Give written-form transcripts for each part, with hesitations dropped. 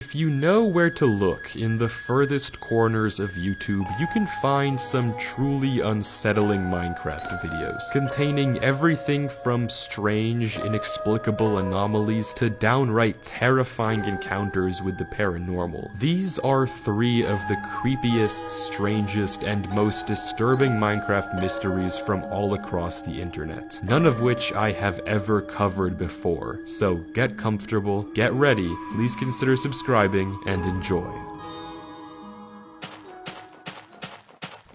If you know where to look in the furthest corners of YouTube, you can find some truly unsettling Minecraft videos, containing everything from strange, inexplicable anomalies to downright terrifying encounters with the paranormal. These are three of the creepiest, strangest, and most disturbing Minecraft mysteries from all across the internet, none of which I have ever covered before. So get comfortable, get ready, please consider subscribing, and enjoy.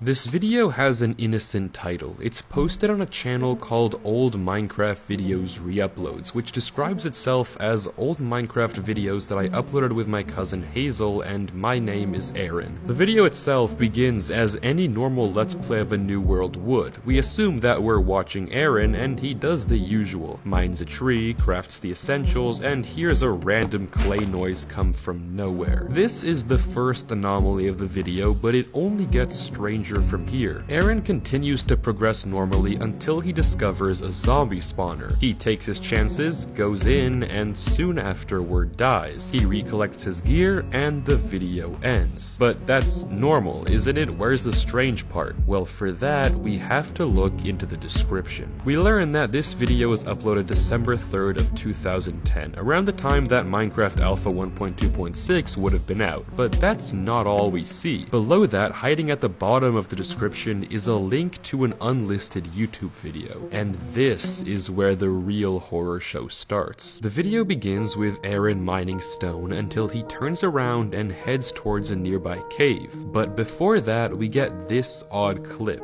This video has an innocent title. It's posted on a channel called Old Minecraft Videos Reuploads, which describes itself as old Minecraft videos that I uploaded with my cousin Hazel, and my name is Aaron. The video itself begins as any normal Let's Play of a New World would. We assume that we're watching Aaron, and he does the usual. Mines a tree, crafts the essentials, and hears a random clay noise come from nowhere. This is the first anomaly of the video, but it only gets stranger from here. Aaron continues to progress normally until he discovers a zombie spawner. He takes his chances, goes in, and soon afterward dies. He recollects his gear, and the video ends. But that's normal, isn't it? Where's the strange part? Well, for that, we have to look into the description. We learn that this video was uploaded December 3rd of 2010, around the time that Minecraft Alpha 1.2.6 would have been out. But that's not all we see. Below that, hiding at the bottom of the description is a link to an unlisted YouTube video, and this is where the real horror show starts. The video begins with Aaron mining stone until he turns around and heads towards a nearby cave, but before that we get this odd clip.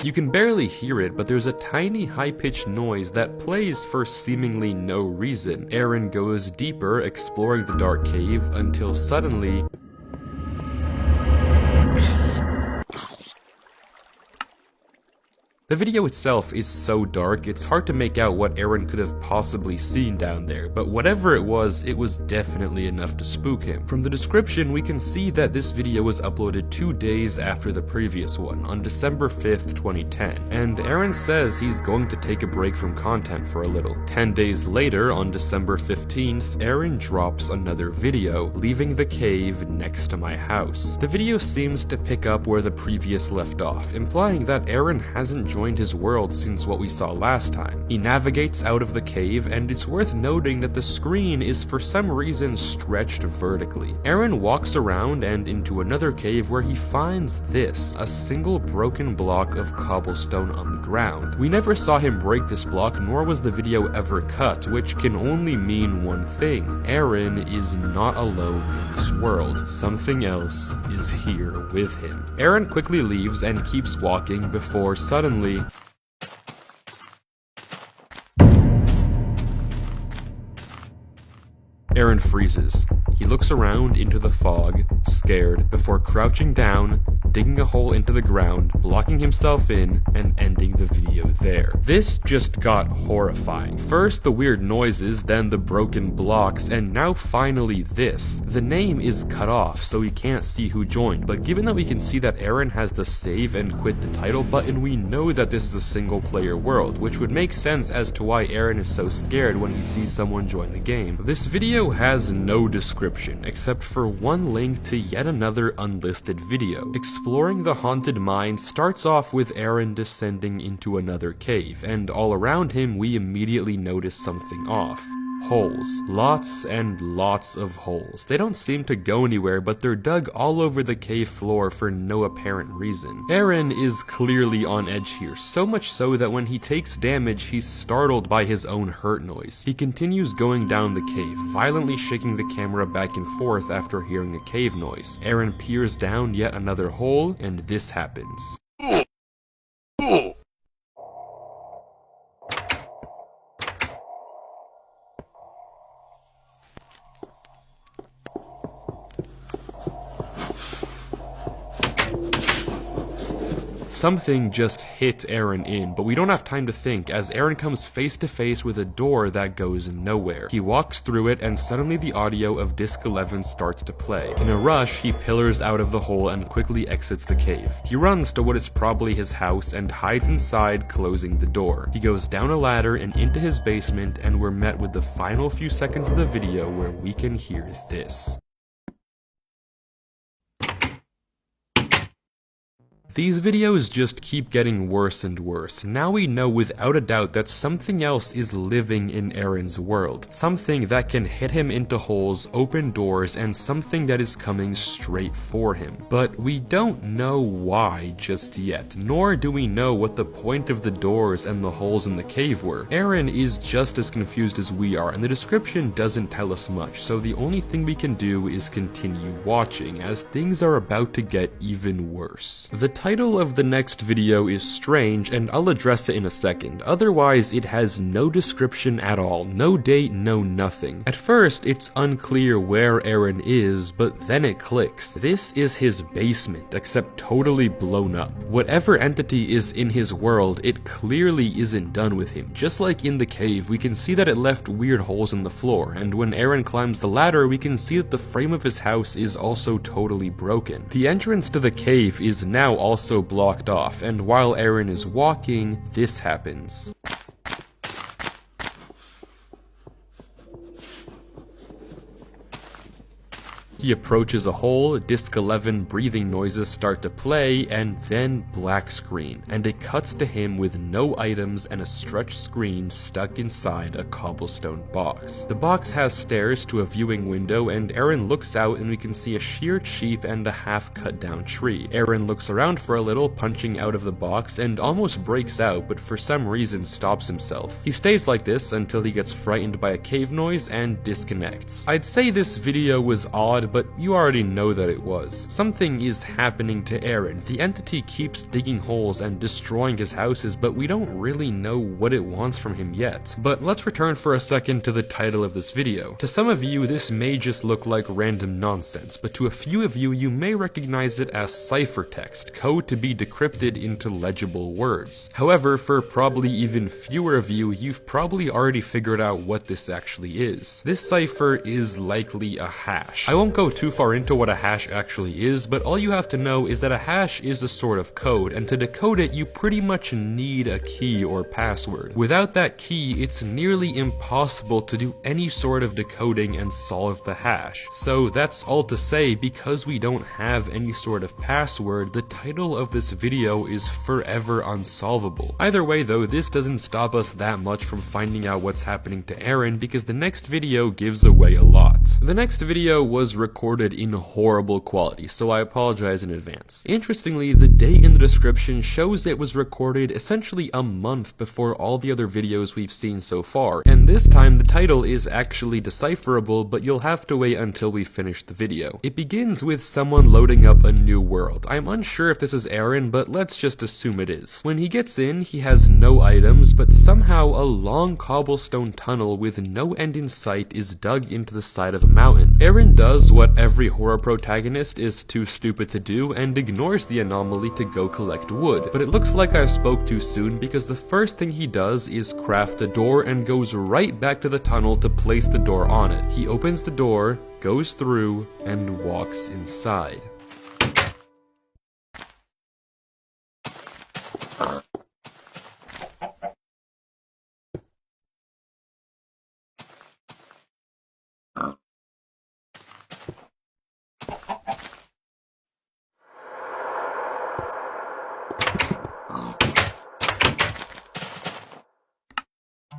You can barely hear it, but there's a tiny high-pitched noise that plays for seemingly no reason. Aaron goes deeper, exploring the dark cave, until suddenly the video itself is so dark, it's hard to make out what Aaron could have possibly seen down there, but whatever it was definitely enough to spook him. From the description, we can see that this video was uploaded 2 days after the previous one, on December 5th, 2010, and Aaron says he's going to take a break from content for a little. 10 days later, on December 15th, Aaron drops another video, leaving the cave next to my house. The video seems to pick up where the previous left off, implying that Aaron hasn't joined his world since what we saw last time. He navigates out of the cave, and it's worth noting that the screen is for some reason stretched vertically. Aaron walks around and into another cave where he finds this, a single broken block of cobblestone on the ground. We never saw him break this block, nor was the video ever cut, which can only mean one thing. Aaron is not alone in this world. Something else is here with him. Aaron quickly leaves and keeps walking before suddenly Aaron freezes. He looks around into the fog, scared, before crouching down, digging a hole into the ground, blocking himself in, and ending the video there. This just got horrifying. First the weird noises, then the broken blocks, and now finally this. The name is cut off, so we can't see who joined, but given that we can see that Aaron has the save and quit the title button, we know that this is a single player world, which would make sense as to why Aaron is so scared when he sees someone join the game. This video has no description, except for one link to yet another unlisted video. Exploring the haunted mine starts off with Aaron descending into another cave, and all around him we immediately notice something off. Holes. Lots and lots of holes. They don't seem to go anywhere, but they're dug all over the cave floor for no apparent reason. Aaron is clearly on edge here, so much so that when he takes damage, he's startled by his own hurt noise. He continues going down the cave, violently shaking the camera back and forth after hearing a cave noise. Aaron peers down yet another hole, and this happens. something just hit Aaron in, but we don't have time to think as Aaron comes face to face with a door that goes nowhere. He walks through it and suddenly the audio of Disc 11 starts to play. In a rush, he pillars out of the hole and quickly exits the cave. He runs to what is probably his house and hides inside, closing the door. He goes down a ladder and into his basement, and we're met with the final few seconds of the video where we can hear this. These videos just keep getting worse and worse. Now we know without a doubt that something else is living in Aaron's world. Something that can hit him into holes, open doors, and something that is coming straight for him. But we don't know why just yet, nor do we know what the point of the doors and the holes in the cave were. Aaron is just as confused as we are, and the description doesn't tell us much, so the only thing we can do is continue watching, as things are about to get even worse. The title of the next video is strange, and I'll address it in a second. Otherwise, it has no description at all, no date, no nothing. At first, it's unclear where Aaron is, but then it clicks. This is his basement, except totally blown up. Whatever entity is in his world, it clearly isn't done with him. Just like in the cave, we can see that it left weird holes in the floor, and when Aaron climbs the ladder, we can see that the frame of his house is also totally broken. The entrance to the cave is now also blocked off, and while Aaron is walking, this happens. He approaches a hole, Disc 11 breathing noises start to play, and then black screen, and it cuts to him with no items and a stretched screen stuck inside a cobblestone box. The box has stairs to a viewing window, and Aaron looks out and we can see a sheared sheep and a half cut down tree. Aaron looks around for a little, punching out of the box, and almost breaks out, but for some reason stops himself. He stays like this until he gets frightened by a cave noise and disconnects. I'd say this video was odd, but you already know that it was. Something is happening to Aaron. The entity keeps digging holes and destroying his houses, but we don't really know what it wants from him yet. But let's return for a second to the title of this video. To some of you, this may just look like random nonsense, but to a few of you, you may recognize it as ciphertext, code to be decrypted into legible words. However, for probably even fewer of you, you've probably already figured out what this actually is. This cipher is likely a hash. I won't go too far into what a hash actually is, but all you have to know is that a hash is a sort of code, and to decode it you pretty much need a key or password. Without that key, it's nearly impossible to do any sort of decoding and solve the hash. So that's all to say, because we don't have any sort of password, the title of this video is forever unsolvable. Either way though, this doesn't stop us that much from finding out what's happening to Aaron, because the next video gives away a lot. The next video was recorded in horrible quality, so I apologize in advance. Interestingly, the date in the description shows it was recorded essentially a month before all the other videos we've seen so far, and this time the title is actually decipherable, but you'll have to wait until we finish the video. It begins with someone loading up a new world. I'm unsure if this is Aaron, but let's just assume it is. When he gets in, he has no items, but somehow a long cobblestone tunnel with no end in sight is dug into the side of a mountain. Aaron does what every horror protagonist is too stupid to do and ignores the anomaly to go collect wood. But it looks like I spoke too soon, because the first thing he does is craft a door and goes right back to the tunnel to place the door on it. He opens the door, goes through, and walks inside.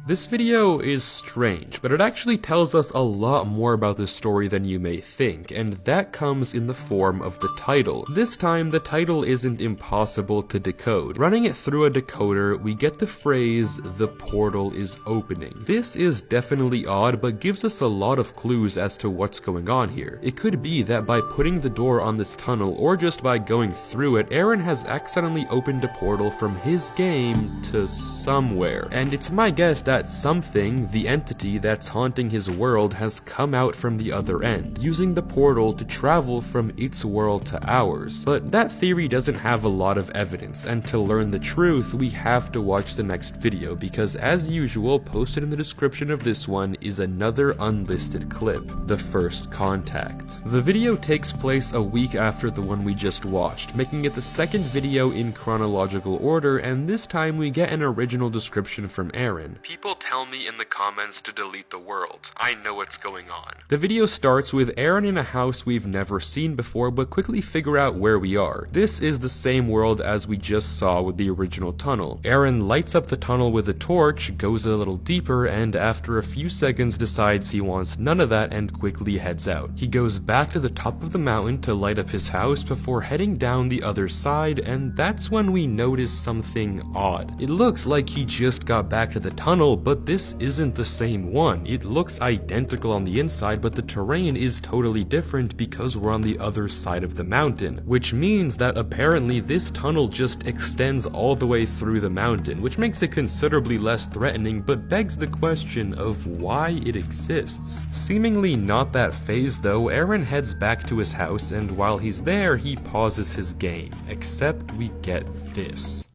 This video is strange, but it actually tells us a lot more about the story than you may think, and that comes in the form of the title. This time, the title isn't impossible to decode. Running it through a decoder, we get the phrase, "The portal is opening." This is definitely odd, but gives us a lot of clues as to what's going on here. It could be that by putting the door on this tunnel, or just by going through it, Aaron has accidentally opened a portal from his game to somewhere. And it's my guess that that something, the entity that's haunting his world, has come out from the other end, using the portal to travel from its world to ours. But that theory doesn't have a lot of evidence, and to learn the truth, we have to watch the next video, because as usual, posted in the description of this one is another unlisted clip, The First Contact. The video takes place a week after the one we just watched, making it the second video in chronological order, and this time we get an original description from Aaron. People tell me in the comments to delete the world. I know what's going on. The video starts with Aaron in a house we've never seen before, but quickly figure out where we are. This is the same world as we just saw with the original tunnel. Aaron lights up the tunnel with a torch, goes a little deeper, and after a few seconds decides he wants none of that and quickly heads out. He goes back to the top of the mountain to light up his house before heading down the other side, and that's when we notice something odd. It looks like he just got back to the tunnel, but this isn't the same one. It looks identical on the inside, but the terrain is totally different because we're on the other side of the mountain, which means that apparently this tunnel just extends all the way through the mountain, which makes it considerably less threatening, but begs the question of why it exists. Seemingly not that fazed though, Aaron heads back to his house, and while he's there, he pauses his game, except we get this.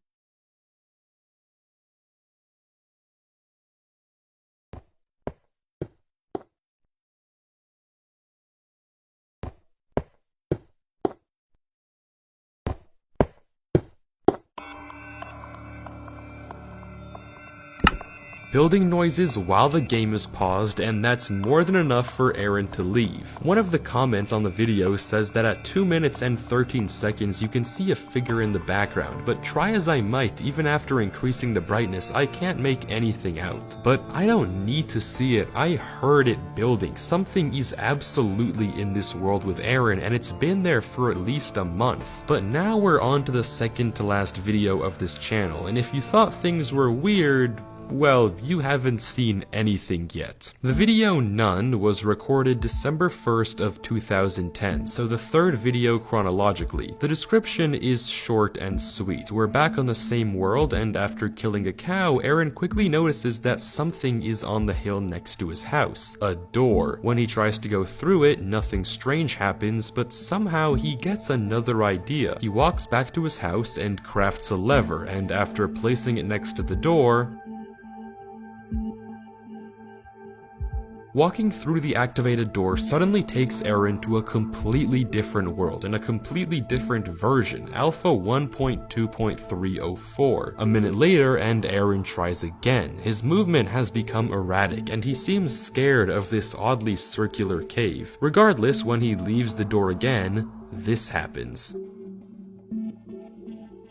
Building noises while the game is paused, and that's more than enough for Aaron to leave. One of the comments on the video says that at 2 minutes and 13 seconds you can see a figure in the background, but try as I might, even after increasing the brightness, I can't make anything out. But I don't need to see it, I heard it building. Something is absolutely in this world with Aaron, and it's been there for at least a month. But now we're on to the second to last video of this channel, and if you thought things were weird, well, you haven't seen anything yet. The video None was recorded December 1st of 2010, so the third video chronologically. The description is short and sweet. We're back on the same world, and after killing a cow, Aaron quickly notices that something is on the hill next to his house. A door. When he tries to go through it, nothing strange happens, but somehow he gets another idea. He walks back to his house and crafts a lever, and after placing it next to the door, walking through the activated door suddenly takes Aaron to a completely different world, in a completely different version, Alpha 1.2.304. A minute later, and Aaron tries again. His movement has become erratic, and he seems scared of this oddly circular cave. Regardless, when he leaves the door again, this happens.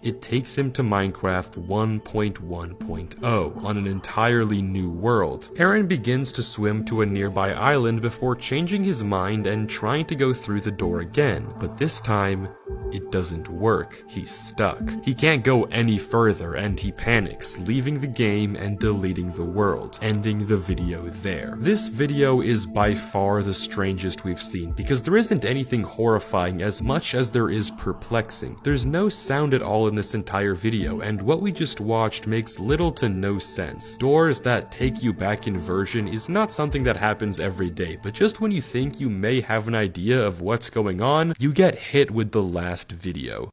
It takes him to Minecraft 1.1.0 on an entirely new world. Aaron begins to swim to a nearby island before changing his mind and trying to go through the door again, but this time, it doesn't work. He's stuck. He can't go any further, and he panics, leaving the game and deleting the world, ending the video there. This video is by far the strangest we've seen, because there isn't anything horrifying as much as there is perplexing. There's no sound at all in this entire video, and what we just watched makes little to no sense. Doors that take you back in version is not something that happens every day, but just when you think you may have an idea of what's going on, you get hit with the last video.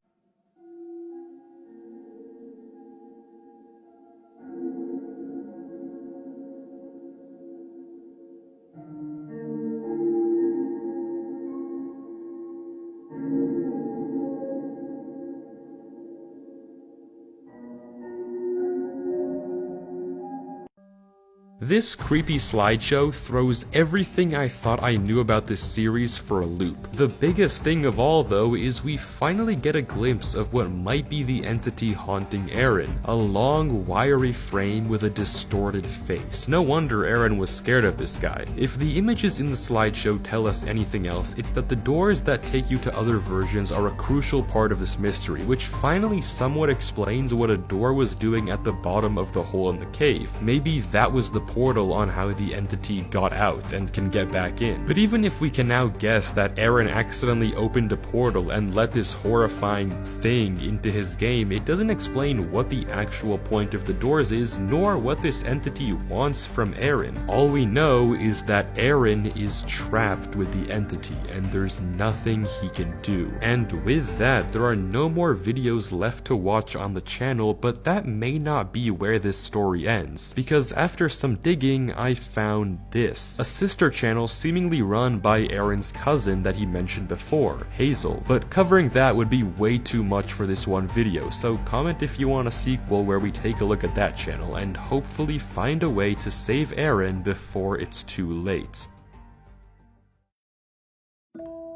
This creepy slideshow throws everything I thought I knew about this series for a loop. The biggest thing of all, though, is we finally get a glimpse of what might be the entity haunting Aaron. A long, wiry frame with a distorted face. No wonder Aaron was scared of this guy. If the images in the slideshow tell us anything else, it's that the doors that take you to other versions are a crucial part of this mystery, which finally somewhat explains what a door was doing at the bottom of the hole in the cave. Maybe that was the portal on how the entity got out and can get back in. But even if we can now guess that Aaron accidentally opened a portal and let this horrifying thing into his game, it doesn't explain what the actual point of the doors is, nor what this entity wants from Aaron. All we know is that Aaron is trapped with the entity, and there's nothing he can do. And with that, there are no more videos left to watch on the channel, but that may not be where this story ends, because after some digging, I found this. A sister channel seemingly run by Aaron's cousin that he mentioned before, Hazel. But covering that would be way too much for this one video, so comment if you want a sequel where we take a look at that channel and hopefully find a way to save Aaron before it's too late.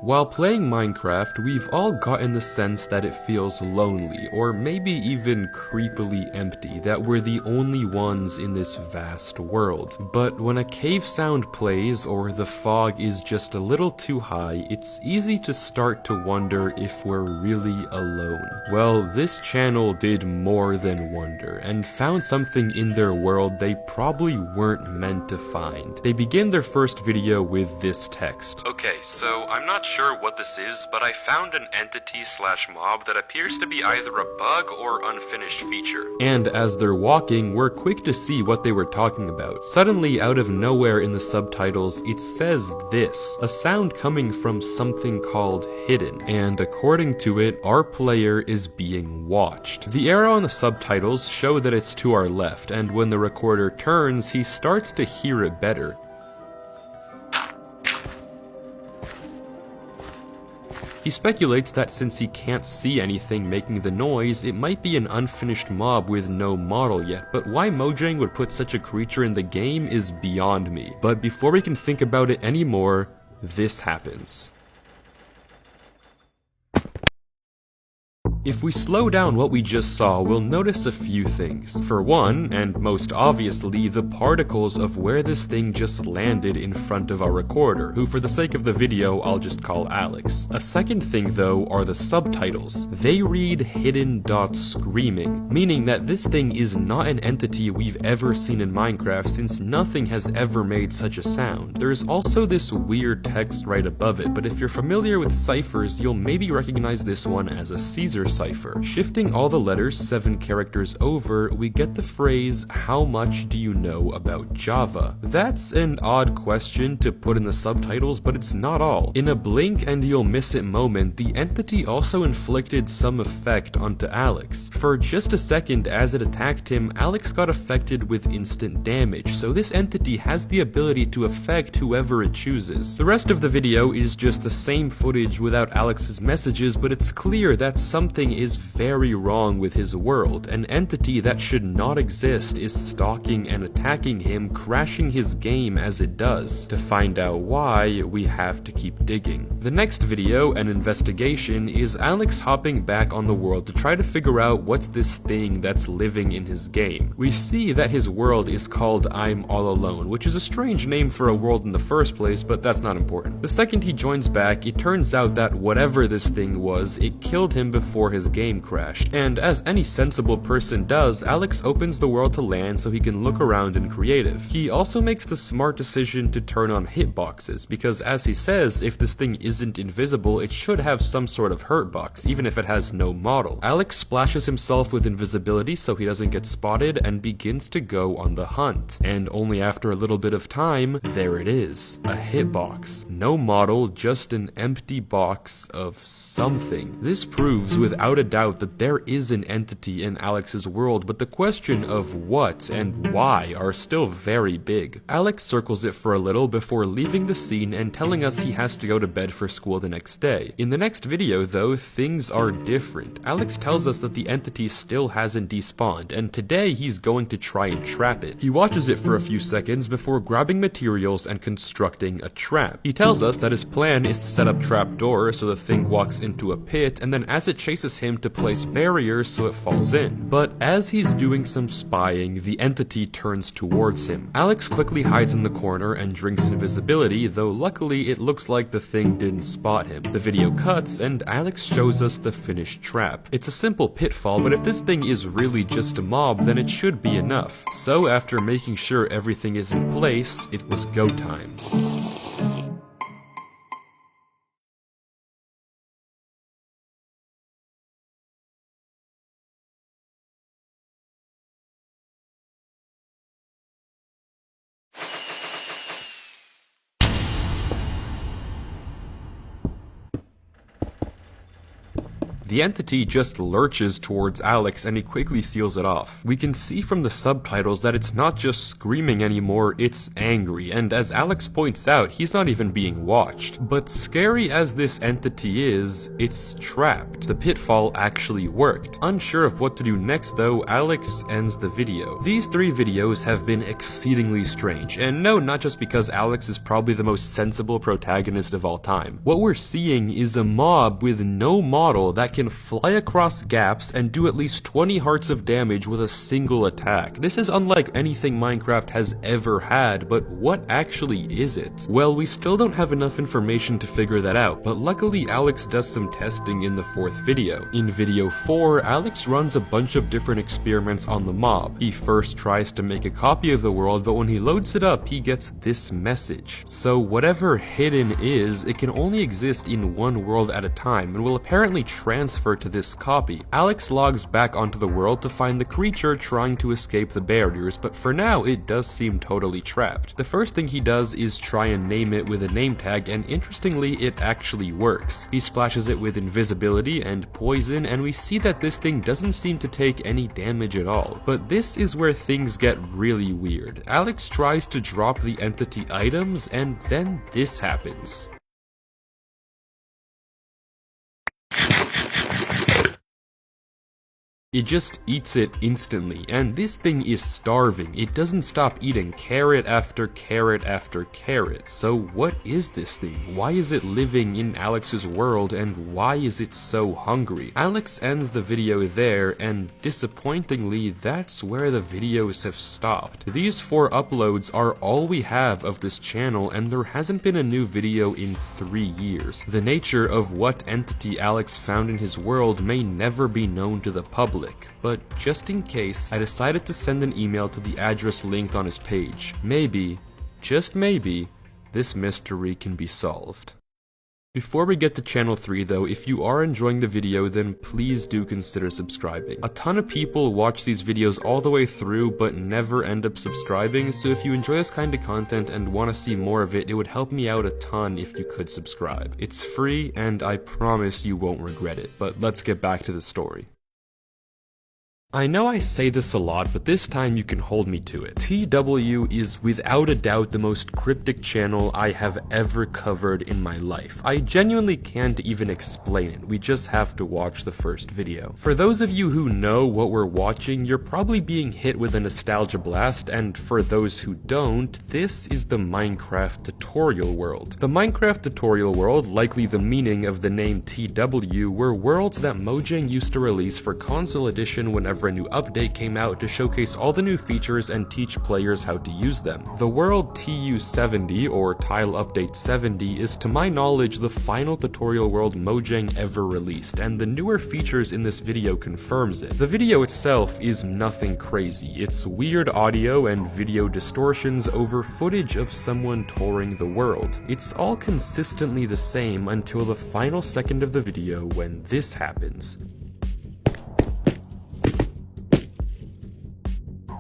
While playing Minecraft, we've all gotten the sense that it feels lonely, or maybe even creepily empty, that we're the only ones in this vast world. But when a cave sound plays, or the fog is just a little too high, it's easy to start to wonder if we're really alone. Well, this channel did more than wonder, and found something in their world they probably weren't meant to find. They begin their first video with this text. Okay, so I'm not sure what this is, but I found an entity/mob that appears to be either a bug or unfinished feature. And as they're walking, we're quick to see what they were talking about. Suddenly, out of nowhere in the subtitles, it says this, a sound coming from something called Hidden, and according to it, our player is being watched. The arrow on the subtitles show that it's to our left, and when the recorder turns, he starts to hear it better. He speculates that since he can't see anything making the noise, it might be an unfinished mob with no model yet, but why Mojang would put such a creature in the game is beyond me. But before we can think about it anymore, this happens. If we slow down what we just saw, we'll notice a few things. For one, and most obviously, the particles of where this thing just landed in front of our recorder, who for the sake of the video, I'll just call Alex. A second thing though are the subtitles. They read hidden screaming, meaning that this thing is not an entity we've ever seen in Minecraft since nothing has ever made such a sound. There's also this weird text right above it, but if you're familiar with ciphers, you'll maybe recognize this one as a Caesar cipher. Shifting all the letters 7 characters over, we get the phrase, how much do you know about Java? That's an odd question to put in the subtitles, but it's not all. In a blink and you'll miss it moment, the entity also inflicted some effect onto Alex. For just a second as it attacked him, Alex got affected with instant damage, so this entity has the ability to affect whoever it chooses. The rest of the video is just the same footage without Alex's messages, but it's clear that something is very wrong with his world. An entity that should not exist is stalking and attacking him, crashing his game as it does. To find out why, we have to keep digging. The next video, an investigation, is Alex hopping back on the world to try to figure out what's this thing that's living in his game. We see that his world is called I'm All Alone, which is a strange name for a world in the first place, but that's not important. The second he joins back, it turns out that whatever this thing was, it killed him before his game crashed, and as any sensible person does, Alex opens the world to land so he can look around in creative. He also makes the smart decision to turn on hitboxes, because as he says, if this thing isn't invisible, it should have some sort of hurt box, even if it has no model. Alex splashes himself with invisibility so he doesn't get spotted and begins to go on the hunt. And only after a little bit of time, there it is. A hitbox. No model, just an empty box of something. This proves without a doubt that there is an entity in Alex's world, but the question of what and why are still very big. Alex circles it for a little before leaving the scene and telling us he has to go to bed for school the next day. In the next video though, things are different. Alex tells us that the entity still hasn't despawned, and today he's going to try and trap it. He watches it for a few seconds before grabbing materials and constructing a trap. He tells us that his plan is to set up trapdoors so the thing walks into a pit, and then as it chases forces him to place barriers so it falls in. But as he's doing some spying, the entity turns towards him. Alex quickly hides in the corner and drinks invisibility, though luckily it looks like the thing didn't spot him. The video cuts and Alex shows us the finished trap. It's a simple pitfall, but if this thing is really just a mob, then it should be enough. So after making sure everything is in place, it was go time. The entity just lurches towards Alex and he quickly seals it off. We can see from the subtitles that it's not just screaming anymore, it's angry, and as Alex points out, he's not even being watched. But scary as this entity is, it's trapped. The pitfall actually worked. Unsure of what to do next though, Alex ends the video. These 3 videos have been exceedingly strange, and no, not just because Alex is probably the most sensible protagonist of all time. What we're seeing is a mob with no model that can fly across gaps and do at least 20 hearts of damage with a single attack. This is unlike anything Minecraft has ever had, but what actually is it? Well, we still don't have enough information to figure that out, but luckily Alex does some testing in the 4th video. In video 4, Alex runs a bunch of different experiments on the mob. He first tries to make a copy of the world, but when he loads it up, he gets this message. So whatever hidden is, it can only exist in one world at a time, and will apparently transfer to this copy. Alex logs back onto the world to find the creature trying to escape the barriers, but for now it does seem totally trapped. The first thing he does is try and name it with a name tag, and interestingly it actually works. He splashes it with invisibility and poison, and we see that this thing doesn't seem to take any damage at all. But this is where things get really weird. Alex tries to drop the entity items, and then this happens. It just eats it instantly, and this thing is starving. It doesn't stop eating carrot after carrot after carrot. So what is this thing? Why is it living in Alex's world, and why is it so hungry? Alex ends the video there, and disappointingly, that's where the videos have stopped. These 4 uploads are all we have of this channel, and there hasn't been a new video in 3 years. The nature of what entity Alex found in his world may never be known to the public. But just in case, I decided to send an email to the address linked on his page. Maybe, just maybe, this mystery can be solved. Before we get to channel 3 though, if you are enjoying the video, then please do consider subscribing. A ton of people watch these videos all the way through but never end up subscribing, so if you enjoy this kind of content and want to see more of it, it would help me out a ton if you could subscribe. It's free and I promise you won't regret it, but let's get back to the story. I know I say this a lot, but this time you can hold me to it. TW is without a doubt the most cryptic channel I have ever covered in my life. I genuinely can't even explain it, we just have to watch the first video. For those of you who know what we're watching, you're probably being hit with a nostalgia blast, and for those who don't, this is the Minecraft tutorial world. The Minecraft tutorial world, likely the meaning of the name TW, were worlds that Mojang used to release for console edition whenever a new update came out to showcase all the new features and teach players how to use them. The world TU70, or Tile Update 70, is to my knowledge the final tutorial world Mojang ever released, and the newer features in this video confirms it. The video itself is nothing crazy. It's weird audio and video distortions over footage of someone touring the world. It's all consistently the same until the final second of the video when this happens.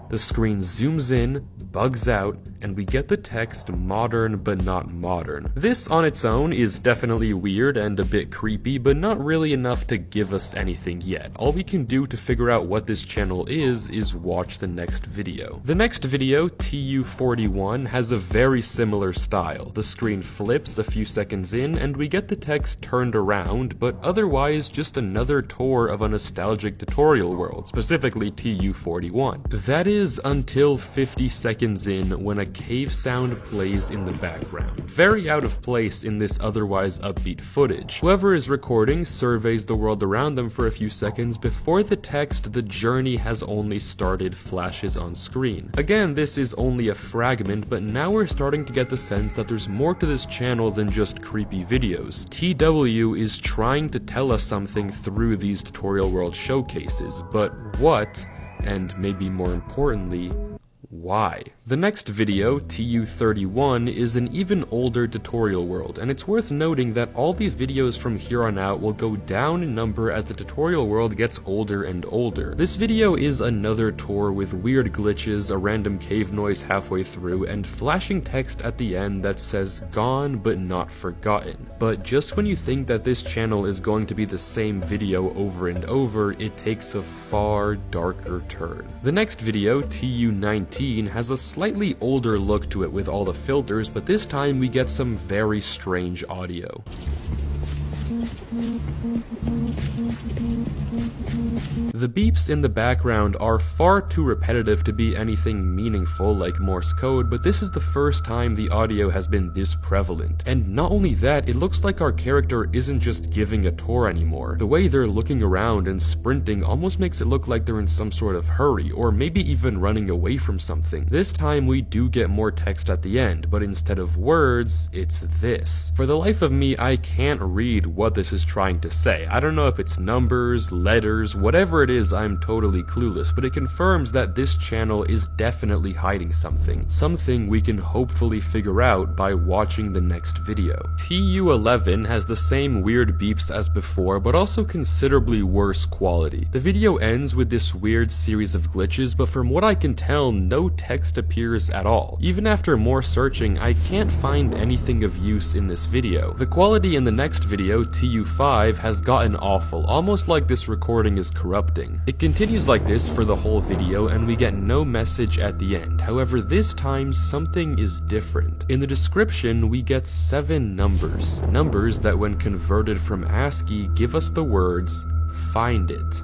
The screen zooms in, bugs out, and we get the text modern but not modern. This on its own is definitely weird and a bit creepy, but not really enough to give us anything yet. All we can do to figure out what this channel is watch the next video. The next video, TU41, has a very similar style. The screen flips a few seconds in, and we get the text turned around, but otherwise just another tour of a nostalgic tutorial world, specifically TU41. That is until 50 seconds seconds in when a cave sound plays in the background. Very out of place in this otherwise upbeat footage. Whoever is recording surveys the world around them for a few seconds before the text "the journey has only started" flashes on screen. Again, this is only a fragment, but now we're starting to get the sense that there's more to this channel than just creepy videos. TW is trying to tell us something through these tutorial world showcases, but what, and maybe more importantly, why? The next video, TU31, is an even older tutorial world, and it's worth noting that all these videos from here on out will go down in number as the tutorial world gets older and older. This video is another tour with weird glitches, a random cave noise halfway through, and flashing text at the end that says "gone but not forgotten." But just when you think that this channel is going to be the same video over and over, it takes a far darker turn. The next video, TU19, has a slightly older look to it with all the filters, but this time we get some very strange audio. The beeps in the background are far too repetitive to be anything meaningful like Morse code, but this is the first time the audio has been this prevalent. And not only that, it looks like our character isn't just giving a tour anymore. The way they're looking around and sprinting almost makes it look like they're in some sort of hurry, or maybe even running away from something. This time we do get more text at the end, but instead of words, it's this. For the life of me, I can't read what this is trying to say. I don't know if it's numbers, letters, whatever it is, I'm totally clueless, but it confirms that this channel is definitely hiding something we can hopefully figure out by watching the next video. TU11 has the same weird beeps as before, but also considerably worse quality. The video ends with this weird series of glitches, but from what I can tell, no text appears at all. Even after more searching, I can't find anything of use in this video. The quality in the next video, TU5, has gotten awful, almost like this recording is corrupting. It continues like this for the whole video, and we get no message at the end. However, this time something is different. In the description, we get 7 numbers. Numbers that when converted from ASCII give us the words, "Find it."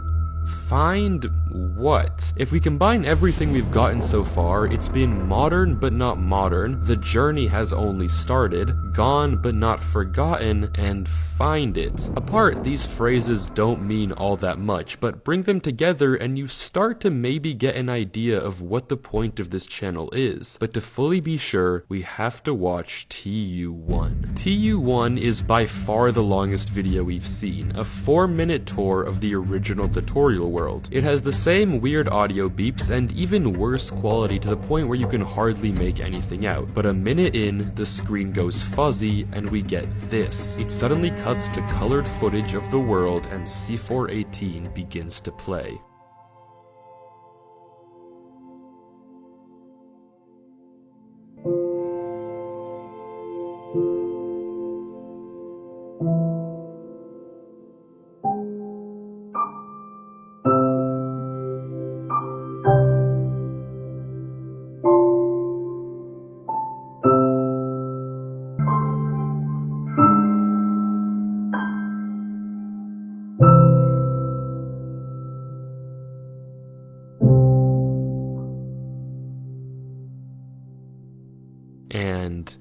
Find what? If we combine everything we've gotten so far, it's been modern but not modern, the journey has only started, gone but not forgotten, and find it. Apart, these phrases don't mean all that much, but bring them together and you start to maybe get an idea of what the point of this channel is. But to fully be sure, we have to watch TU1. TU1 is by far the longest video we've seen, a 4-minute tour of the original tutorial world. It has the same weird audio beeps and even worse quality to the point where you can hardly make anything out. But a minute in, the screen goes fuzzy and we get this. It suddenly cuts to colored footage of the world and C418 begins to play. And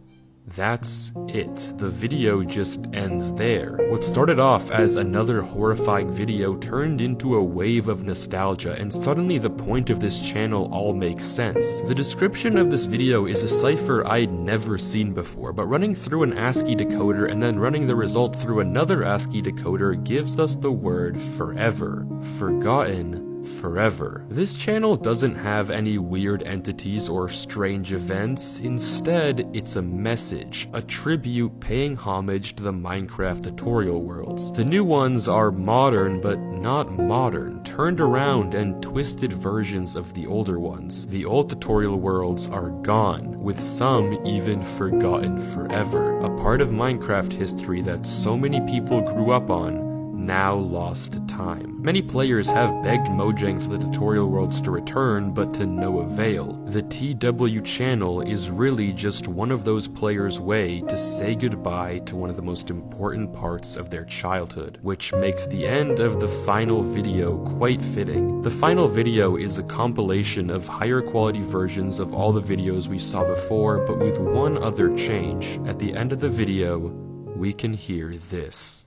that's it. The video just ends there. What started off as another horrifying video turned into a wave of nostalgia, and suddenly the point of this channel all makes sense. The description of this video is a cipher I'd never seen before, but running through an ASCII decoder and then running the result through another ASCII decoder gives us the word forever. Forgotten forever. This channel doesn't have any weird entities or strange events. Instead, it's a message, a tribute paying homage to the Minecraft tutorial worlds. The new ones are modern but not modern, turned around and twisted versions of the older ones. The old tutorial worlds are gone, with some even forgotten forever. A part of Minecraft history that so many people grew up on now lost to time. Many players have begged Mojang for the tutorial worlds to return, but to no avail. The TW channel is really just one of those players' way to say goodbye to one of the most important parts of their childhood, which makes the end of the final video quite fitting. The final video is a compilation of higher quality versions of all the videos we saw before, but with one other change. At the end of the video, we can hear this.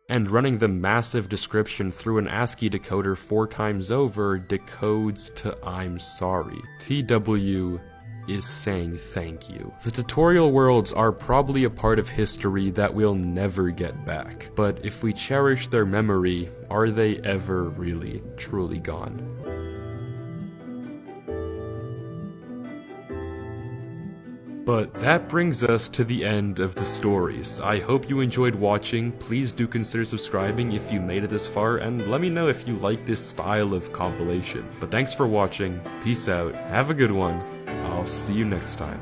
And running the massive description through an ASCII decoder 4 times over decodes to "I'm sorry." TW is saying thank you. The tutorial worlds are probably a part of history that we'll never get back, but if we cherish their memory, are they ever really, truly gone? But that brings us to the end of the stories. I hope you enjoyed watching. Please do consider subscribing if you made it this far, and let me know if you like this style of compilation. But thanks for watching, peace out, have a good one, I'll see you next time.